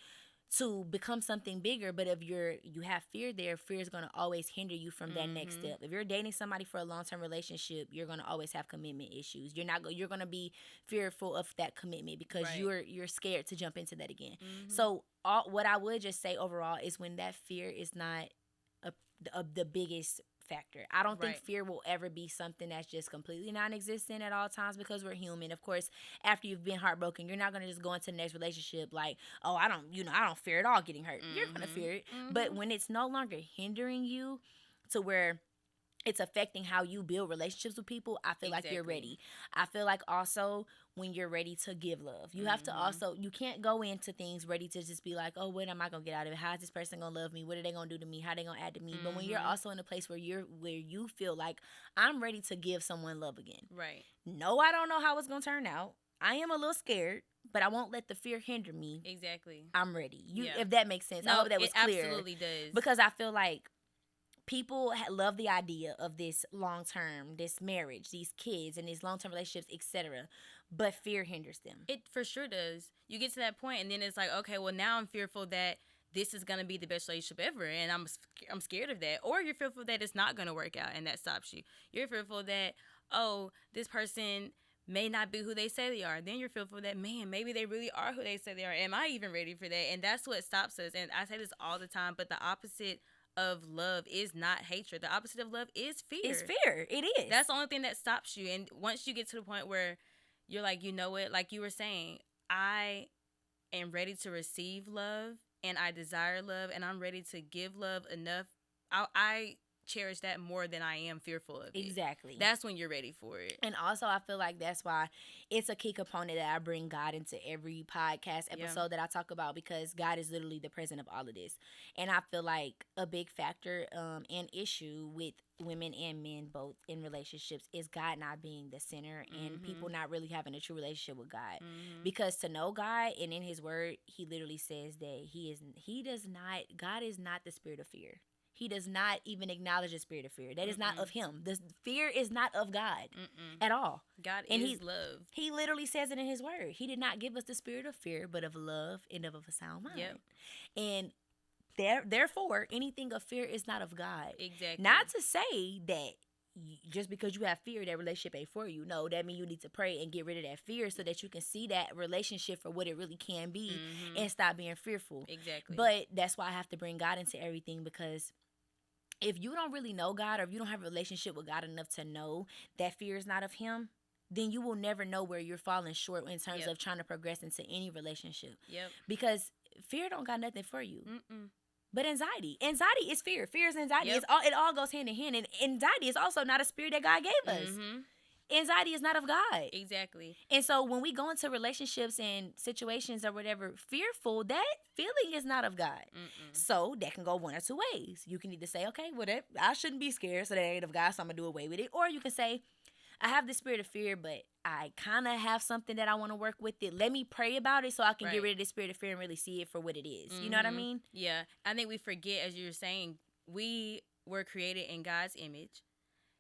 to become something bigger. But if you have fear there, fear is going to always hinder you from that next step. If you're dating somebody for a long-term relationship, you're going to always have commitment issues. You're going to be fearful of that commitment because you're scared to jump into that again. So what I would just say overall is when that fear is not the biggest factor. I don't think fear will ever be something that's just completely non-existent at all times, because we're human. Of course, after you've been heartbroken, you're not going to just go into the next relationship like, oh, I don't fear at all getting hurt. You're going to fear it. But when it's no longer hindering you to where it's affecting how you build relationships with people, I feel like you're ready. I feel like also when you're ready to give love, you have to also, you can't go into things ready to just be like, oh, what am I going to get out of it? How is this person going to love me? What are they going to do to me? How are they going to add to me? But when you're also in a place where you feel like, I'm ready to give someone love again. Right. No, I don't know how it's going to turn out. I am a little scared, but I won't let the fear hinder me. Exactly. I'm ready. If that makes sense. No, I hope that was clear. It absolutely does. Because I feel like people love the idea of this long term, this marriage, these kids, and these long term relationships, etc. But fear hinders them. It for sure does. You get to that point, and then it's like, okay, well now I'm fearful that this is gonna be the best relationship ever, and I'm scared of that. Or you're fearful that it's not gonna work out, and that stops you. You're fearful that, oh, this person may not be who they say they are. Then you're fearful that, man, maybe they really are who they say they are. Am I even ready for that? And that's what stops us. And I say this all the time, but the opposite of love is not hatred. The opposite of love is fear. It's fear. It is. That's the only thing that stops you. And once you get to the point where you're like, you know what, like you were saying, I am ready to receive love and I desire love and I'm ready to give love enough. I cherish that more than I am fearful of it. Exactly. That's when you're ready for it. And also, I feel like that's why it's a key component that I bring God into every podcast episode that I talk about, because God is literally the present of all of this. And I feel like a big factor and issue with women and men both in relationships is God not being the center and people not really having a true relationship with God. Because to know God, and in his word, he literally says that God is not the spirit of fear. He does not even acknowledge the spirit of fear. That is not of him. The fear is not of God at all. God and is love. He literally says it in his word. He did not give us the spirit of fear, but of love and of a sound mind. Yep. And therefore, anything of fear is not of God. Exactly. Not to say that just because you have fear, that relationship ain't for you. No, that means you need to pray and get rid of that fear so that you can see that relationship for what it really can be and stop being fearful. Exactly. But that's why I have to bring God into everything, because if you don't really know God, or if you don't have a relationship with God enough to know that fear is not of him, then you will never know where you're falling short in terms of trying to progress into any relationship. Yep. Because fear don't got nothing for you. But anxiety is fear. Fear is anxiety. Yep. It all goes hand in hand. And anxiety is also not a spirit that God gave us. anxiety is not of God. Exactly. And so when we go into relationships and situations or whatever fearful, that feeling is not of God. Mm-mm. So that can go one or two ways. You can either say, okay, well, I shouldn't be scared, so that ain't of God, so I'm going to do away with it. Or you can say, I have the spirit of fear, but I kind of have something that I want to work with it. Let me pray about it so I can get rid of the spirit of fear and really see it for what it is. You know what I mean? Yeah. I think we forget, as you were saying, we were created in God's image,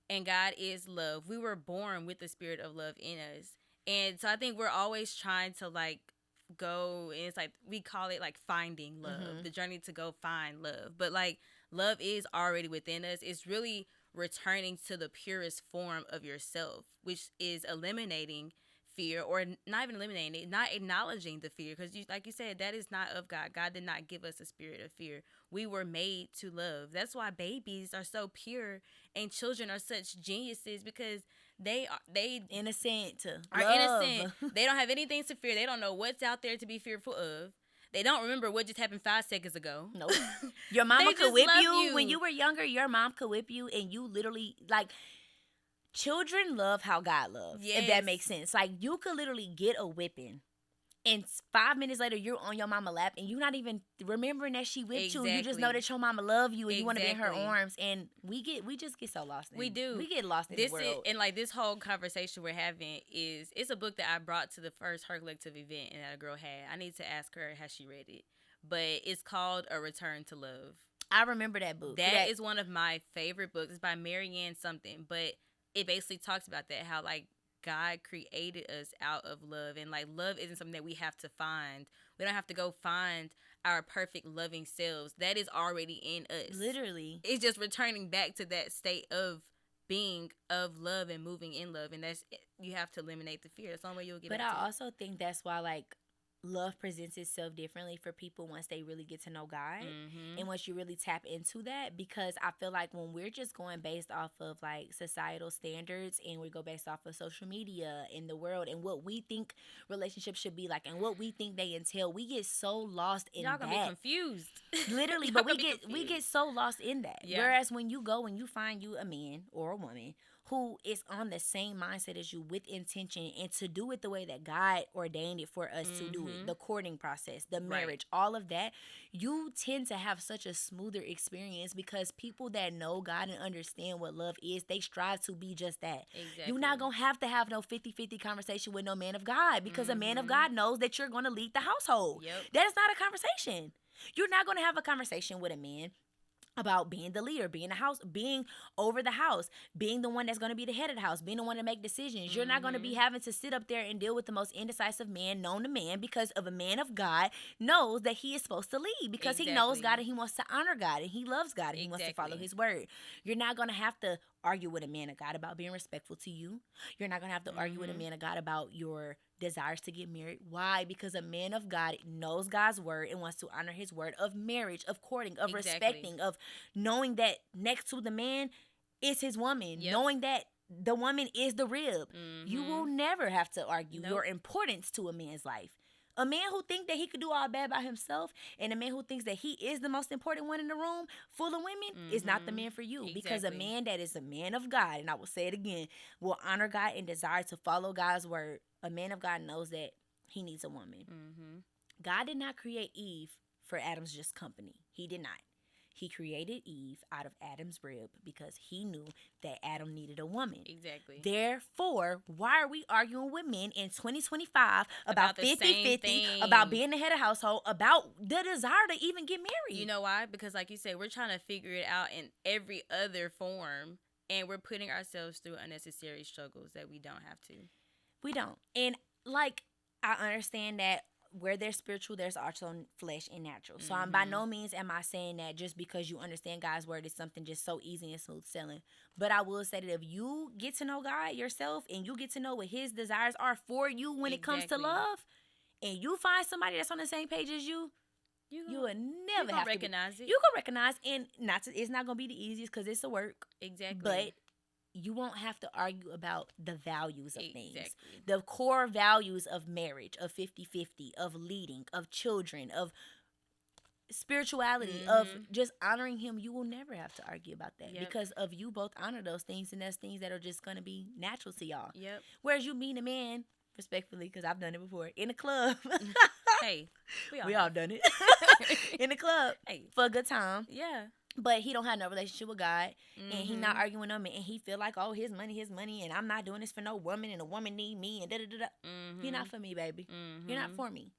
and God is love. We were born with the spirit of love in us. And so I think we're always trying to like go, and it's like we call it like finding love, the journey to go find love. But like love is already within us. It's really returning to the purest form of yourself, which is eliminating fear, or not even eliminating it, not acknowledging the fear, because you, like you said, that is not of God. God did not give us a spirit of fear. We were made to love. That's why babies are so pure and children are such geniuses, because they Innocent. are Love. innocent. They don't have anything to fear. They don't know what's out there to be fearful of. They don't remember what just happened 5 seconds ago. Nope. Your mama They could just whip love you. When you were younger, your mom could whip you, and you literally, like, children love how God loves, if that Yes. makes sense. Like, you could literally get a whipping, and 5 minutes later, you're on your mama lap, and you're not even remembering that she whipped you. You just know Exactly. that your mama love you, and you want to be in her Exactly. arms. And we just get so lost. We do. We get lost in This the is, world. and like this whole conversation we're having it's a book that I brought to the first Her Collective event, and that a girl had. I need to ask her, has she read it? But it's called A Return to Love. I remember that book. That is one of my favorite books. It's by Marianne something, but it basically talks about that, how like God created us out of love, and like love isn't something that we have to find. We don't have to go find our perfect loving selves. That is already in us. Literally. It's just returning back to that state of being of love and moving in love, and that's, you have to eliminate the fear. That's the only way you'll get But back to I it. also think that's why, like, love presents itself differently for people once they really get to know God, and once you really tap into that. Because I feel like when we're just going based off of like societal standards, and we go based off of social media in the world and what we think relationships should be like and what we think they entail, we get so lost in Y'all gonna that. be confused. Literally, Y'all but gonna be we get confused. so lost in that. Yeah. Whereas when you go and you find you a man or a woman who is on the same mindset as you, with intention, and to do it the way that God ordained it for us to do it, the courting process, the marriage, all of that, you tend to have such a smoother experience, because people that know God and understand what love is, they strive to be just that. Exactly. You're not going to have no 50-50 conversation with no man of God, because a man of God knows that you're going to lead the household. Yep. That is not a conversation. You're not going to have a conversation with a man about being the leader, being the house, being over the house, being the one that's going to be the head of the house, being the one to make decisions. You're not going to be having to sit up there and deal with the most indecisive man known to man, because of a man of God knows that he is supposed to lead, because he knows God and he wants to honor God and he loves God and he wants to follow his word. You're not going to have to argue with a man of God about being respectful to you. You're not going to have to argue with a man of God about your desires to get married. Why? Because a man of God knows God's word and wants to honor his word of marriage, of courting, of respecting, of knowing that next to the man is his woman, knowing that the woman is the rib. You will never have to argue your importance to a man's life. A man who thinks that he could do all bad by himself, and a man who thinks that he is the most important one in the room full of women, is not the man for you. Because a man that is a man of God, and I will say it again, will honor God and desire to follow God's word. A man of God knows that he needs a woman. God did not create Eve for Adam's just company. He did not. He created Eve out of Adam's rib because he knew that Adam needed a woman. Exactly. Therefore, why are we arguing with men in 2025 about the 50-50, same about being the head of household, about the desire to even get married? You know why? Because like you said, we're trying to figure it out in every other form, and we're putting ourselves through unnecessary struggles that we don't have to. We don't. And like, I understand that where there's spiritual, there's also flesh and natural. So I'm by no means am I saying that just because you understand God's word is something just so easy and smooth sailing. But I will say that if you get to know God yourself and you get to know what his desires are for you when it comes to love, and you find somebody that's on the same page as you, you will never have to recognize it. You can recognize, and it's not going to be the easiest because it's a work. Exactly. But you won't have to argue about the values of things. The core values of marriage, of 50-50, of leading, of children, of spirituality of Mm-hmm. just honoring him, you will never have to argue about that Yep. because of you both honor those things, and that's things that are just gonna be natural to y'all. Yep. Whereas you meet a man, respectfully, because I've done it before in a club. Hey, we all We all have. done it in the club Hey. for a good time, Yeah. but he don't have no relationship with God, and he not Mm-hmm. arguing with no man, and he feel like, oh, his money, and I'm not doing this for no woman, and a woman need me, and da da da da. You're Mm-hmm. not for me, baby. You're not Mm-hmm. for me.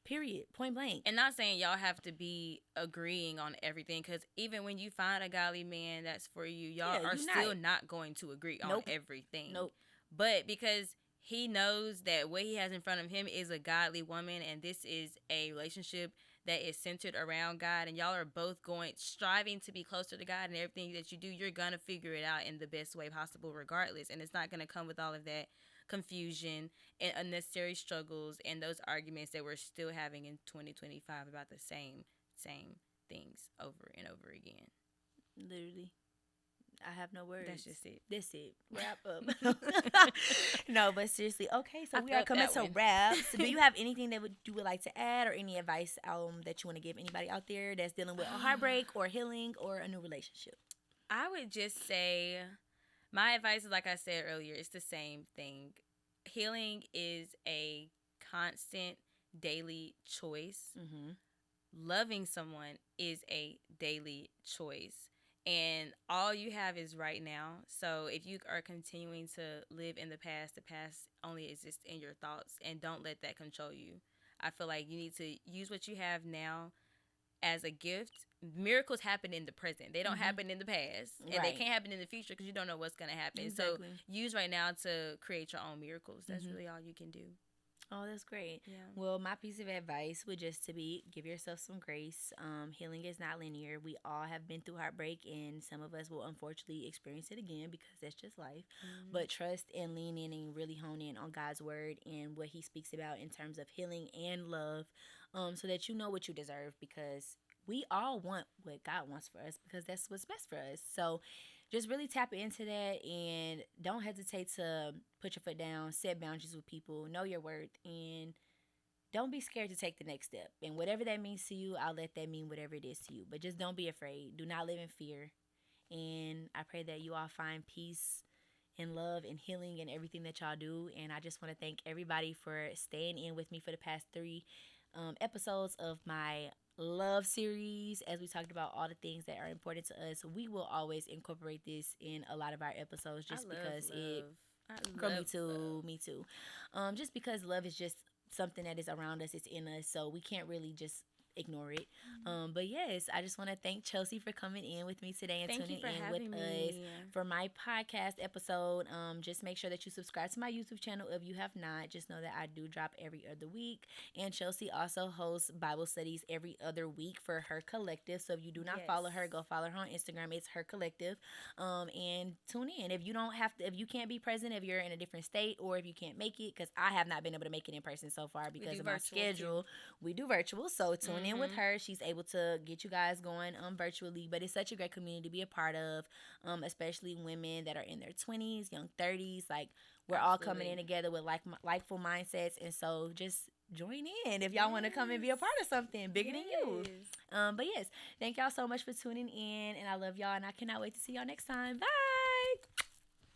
Period. Point blank. And not saying y'all have to be agreeing on everything, because even when you find a godly man that's for you, y'all Yeah, are you still not. not going to agree on Nope. everything. Nope. But because he knows that what he has in front of him is a godly woman, and this is a relationship that is centered around God, and y'all are both striving to be closer to God, and everything that you do, you're gonna figure it out in the best way possible regardless, and it's not gonna come with all of that confusion and unnecessary struggles and those arguments that we're still having in 2025 about the same things over and over again. Literally. I have no words. That's just it. That's it. Wrap up. No, but seriously. Okay, so I we are felt coming that to one. wraps. Do you have anything that you would like to add, or any advice that you want to give anybody out there that's dealing with a heartbreak or healing or a new relationship? I would just say my advice is, like I said earlier, it's the same thing. Healing is a constant daily choice. Mm-hmm. Loving someone is a daily choice. And all you have is right now. So if you are continuing to live in the past only exists in your thoughts, and don't let that control you. I feel like you need to use what you have now as a gift. Miracles happen in the present. They don't Mm-hmm. happen in the past. And they Right. can't happen in the future because you don't know what's going to happen. Exactly. So use right now to create your own miracles. That's Mm-hmm. really all you can do. Oh, that's great. Yeah. Well, my piece of advice would just to be give yourself some grace. Healing is not linear. We all have been through heartbreak, and some of us will unfortunately experience it again because that's just life. Mm-hmm. But trust and lean in and really hone in on God's word and what He speaks about in terms of healing and love, so that you know what you deserve, because we all want what God wants for us because that's what's best for us. So just really tap into that, and don't hesitate to put your foot down, set boundaries with people, know your worth, and don't be scared to take the next step. And whatever that means to you, I'll let that mean whatever it is to you. But just don't be afraid. Do not live in fear. And I pray that you all find peace and love and healing in everything that y'all do. And I just want to thank everybody for staying in with me for the past 3 episodes of my love series, as we talked about all the things that are important to us. We will always incorporate this in a lot of our episodes just because it. Girl, me too. Love. Me too. Just because love is just something that is around us, it's in us, so we can't really just ignore it. But yes, I just want to thank Chelsea for coming in with me today and Thank you tuning for in having with us me. for my podcast episode. Just make sure that you subscribe to my YouTube channel if you have not. Just know that I do drop every other week, and Chelsea also hosts Bible studies every other week for her collective. So if you do not follow her, go follow her on Instagram. It's her collective. And tune in. If you don't have to, if you can't be present, if you're in a different state, or if you can't make it, because I have not been able to make it in person so far because of my schedule. We do virtual, so tune in with her. She's able to get you guys going virtually, but it's such a great community to be a part of, especially women that are in their 20s, young 30s. Like, we're all coming in together with likeful mindsets, and so just join in if y'all want to come and be a part of something bigger than you. But yes, thank y'all so much for tuning in, and I love y'all, and I cannot wait to see y'all next time. Bye.